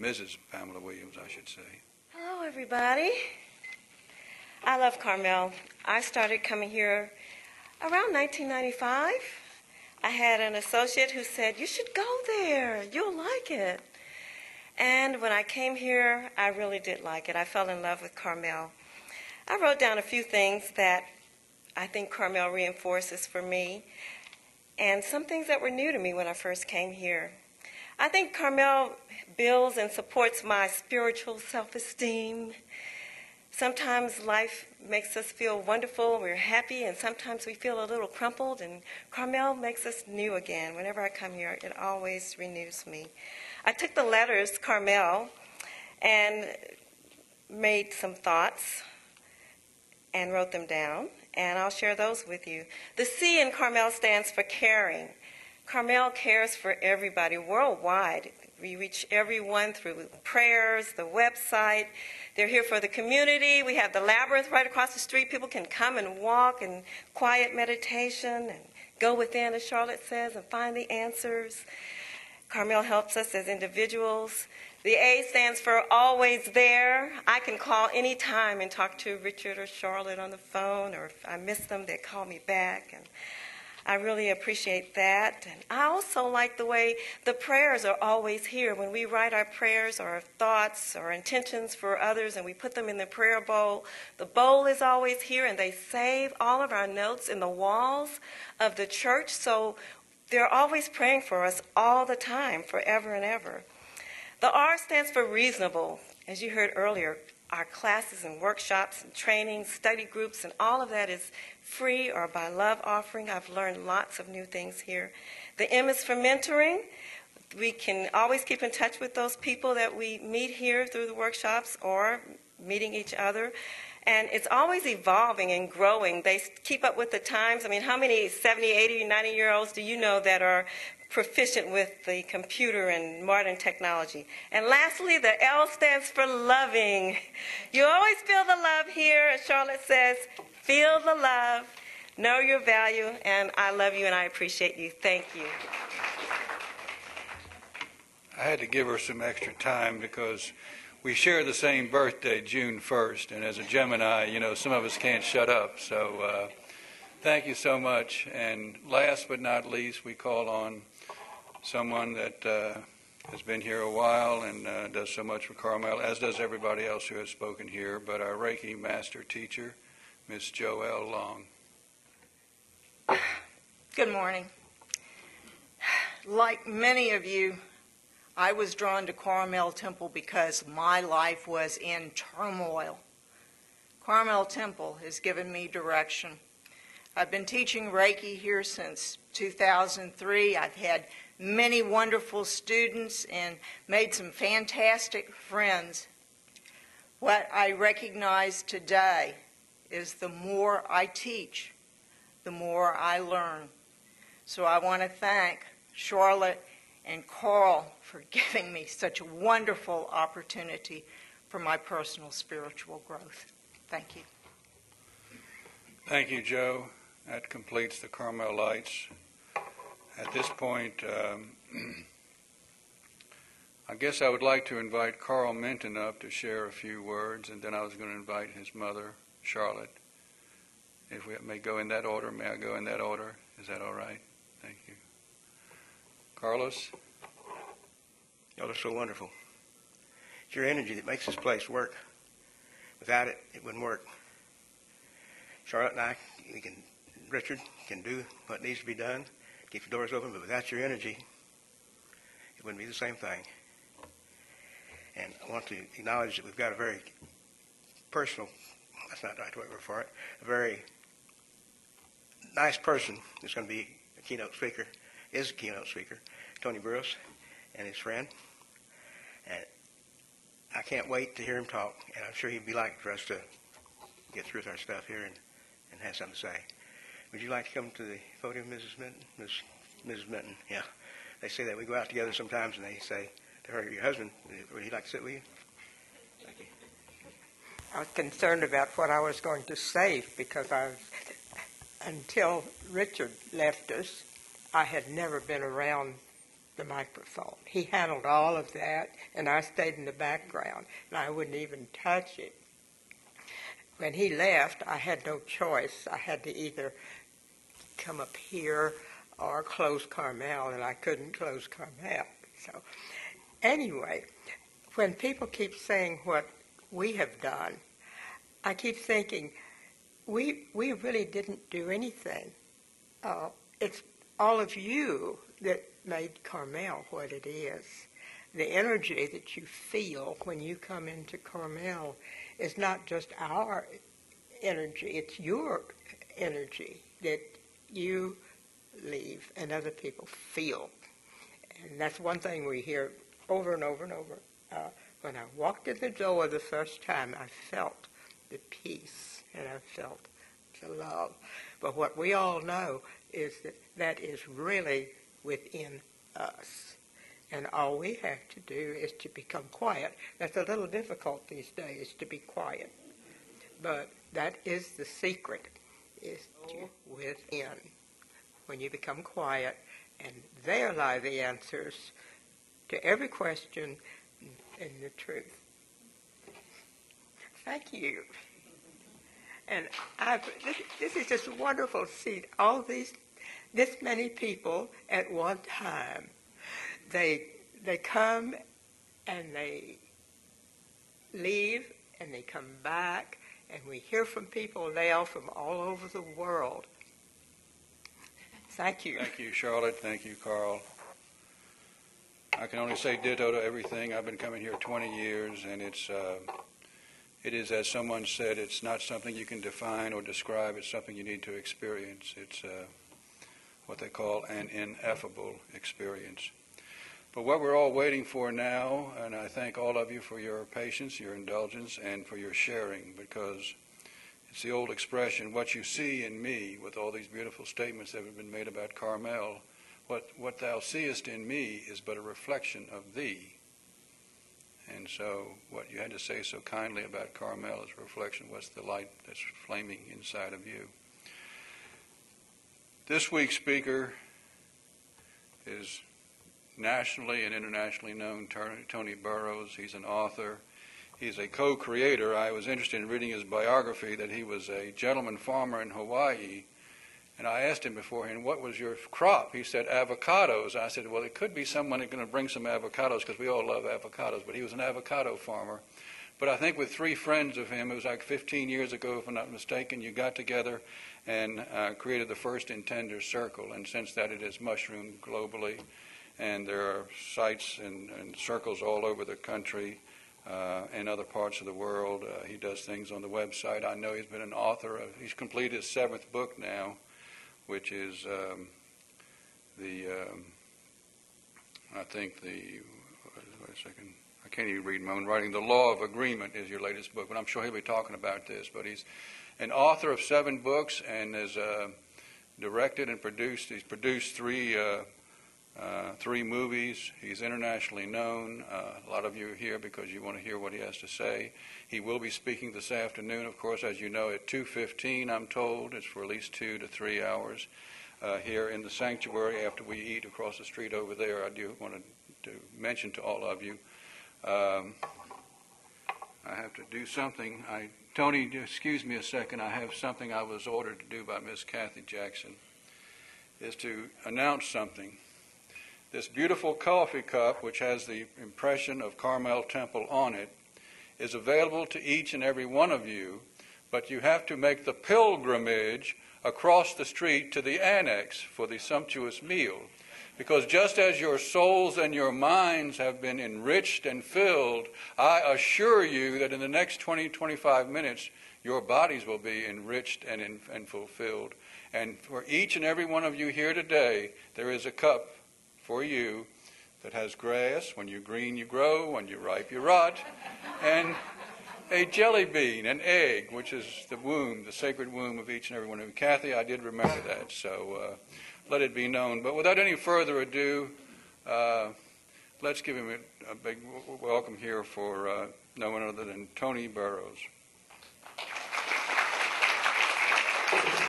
Mrs. Pamela Williams, I should say. Hello, everybody. I love Carmel. I started coming here around 1995. I had an associate who said, "You should go there. You'll like it." And when I came here, I really did like it. I fell in love with Carmel. I wrote down a few things that I think Carmel reinforces for me, and some things that were new to me when I first came here. I think Carmel builds and supports my spiritual self-esteem. Sometimes life makes us feel wonderful, we're happy, and sometimes we feel a little crumpled, and Carmel makes us new again. Whenever I come here, it always renews me. I took the letters Carmel and made some thoughts and wrote them down, and I'll share those with you. The C in Carmel stands for caring. Carmel cares for everybody worldwide. We reach everyone through prayers, the website. They're here for the community. We have the labyrinth right across the street. People can come and walk in quiet meditation and go within, as Charlotte says, and find the answers. Carmel helps us as individuals. The A stands for always there. I can call any time and talk to Richard or Charlotte on the phone, or if I miss them, they call me back. And I really appreciate that. And I also like the way the prayers are always here. When we write our prayers or our thoughts or intentions for others and we put them in the prayer bowl, the bowl is always here, and they save all of our notes in the walls of the church. So they're always praying for us all the time, forever and ever. The R stands for reasonable. As you heard earlier, our classes and workshops and trainings, study groups, and all of that is free or by love offering. I've learned lots of new things here. The M is for mentoring. We can always keep in touch with those people that we meet here through the workshops or meeting each other. And it's always evolving and growing. They keep up with the times. I mean, how many 70, 80, 90-year-olds do you know that are proficient with the computer and modern technology? And lastly, the L stands for loving. You always feel the love here, as Charlotte says. Feel the love, know your value, and I love you and I appreciate you. Thank you. I had to give her some extra time because we share the same birthday, June 1st, and as a Gemini, you know, some of us can't shut up. So thank you so much. And last but not least, we call on someone that has been here a while and does so much for Carmel, as does everybody else who has spoken here, but our Reiki master teacher, Miss Joelle Long. Good morning. Like many of you, I was drawn to Carmel Temple because my life was in turmoil. Carmel Temple has given me direction. I've been teaching Reiki here since 2003. I've had many wonderful students and made some fantastic friends. What I recognize today is the more I teach, the more I learn. So I want to thank Charlotte and Carl for giving me such a wonderful opportunity for my personal spiritual growth. Thank you. Thank you, Joe. That completes the Carmelites. At this point, I guess I would like to invite Carl Minton up to share a few words, and then I was going to invite his mother, Charlotte. If we may go in that order, may I go in that order? Is that all right? Thank you. Carlos? Y'all are so wonderful. It's your energy that makes this place work. Without it, it wouldn't work. Charlotte and I, Richard can do what needs to be done, keep the doors open, but without your energy, it wouldn't be the same thing. And I want to acknowledge that we've got a very personal, that's not the right word for it, a very nice person who's going to be a keynote speaker, is a keynote speaker, Tony Burris and his friend. And I can't wait to hear him talk, and I'm sure he'd be like for us to get through with our stuff here and have something to say. Would you like to come to the podium, Mrs. Minton? Mrs. Minton, yeah. They say that we go out together sometimes, and they say to her, your husband, would he like to sit with you? Thank you. I was concerned about what I was going to say because until Richard left us, I had never been around the microphone. He handled all of that, and I stayed in the background, and I wouldn't even touch it. When he left, I had no choice. I had to either come up here or close Carmel, and I couldn't close Carmel. So anyway, when people keep saying what we have done, I keep thinking, we really didn't do anything. It's all of you that made Carmel what it is. The energy that you feel when you come into Carmel is not just our energy, it's your energy that you leave and other people feel. And that's one thing we hear over and over and over. When I walked in the door the first time, I felt the peace and I felt the love. But what we all know is that that is really within us. And all we have to do is to become quiet. That's a little difficult these days, to be quiet. But that is the secret, is to within. When you become quiet, and there lie the answers to every question and the truth. Thank you. And this is just wonderful to see all this many people at one time. They come and they leave and they come back, and we hear from people now from all over the world. Thank you. Thank you, Charlotte. Thank you, Carl. I can only say ditto to everything. I've been coming here 20 years, and it is, as someone said, it's not something you can define or describe. It's something you need to experience. It's what they call an ineffable experience. But what we're all waiting for now, and I thank all of you for your patience, your indulgence, and for your sharing, because it's the old expression, what you see in me, with all these beautiful statements that have been made about Carmel, what thou seest in me is but a reflection of thee. And so what you had to say so kindly about Carmel is a reflection of what's the light that's flaming inside of you. This week's speaker is nationally and internationally known Tony Burroughs. He's an author. He's a co-creator. I was interested in reading his biography that he was a gentleman farmer in Hawaii. And I asked him beforehand, what was your crop? He said, avocados. I said, well, it could be someone who's going to bring some avocados because we all love avocados. But he was an avocado farmer. But I think with 3 friends of him, it was like 15 years ago, if I'm not mistaken, you got together and created the first Intender Circle. And since that, it has mushroomed globally. And there are sites and circles all over the country and other parts of the world. He does things on the website. I know he's been an author. He's completed his 7th book now, which is I think wait a second, I can't even read my own writing. The Law of Agreement is your latest book, but I'm sure he'll be talking about this. But he's an author of 7 books and has directed and produced. He's produced 3 movies. He's internationally known. A lot of you are here because you want to hear what he has to say. He will be speaking this afternoon, of course, as you know, at 2:15, I'm told. It's for at least 2 to 3 hours here in the sanctuary after we eat across the street over there. I do want to mention to all of you, I have to do something. Tony, excuse me a second. I have something I was ordered to do by Miss Kathy Jackson, is to announce something. This beautiful coffee cup, which has the impression of Carmel Temple on it, is available to each and every one of you, but you have to make the pilgrimage across the street to the annex for the sumptuous meal. Because just as your souls and your minds have been enriched and filled, I assure you that in the next 20-25 minutes, your bodies will be enriched and fulfilled. And for each and every one of you here today, there is a cup for you that has grass. When you're green, you grow. When you're ripe, you rot. And a jelly bean, an egg, which is the womb, the sacred womb of each and every one of you. Kathy, I did remember that, so let it be known. But without any further ado, let's give him a big welcome here for no one other than Tony Burroughs.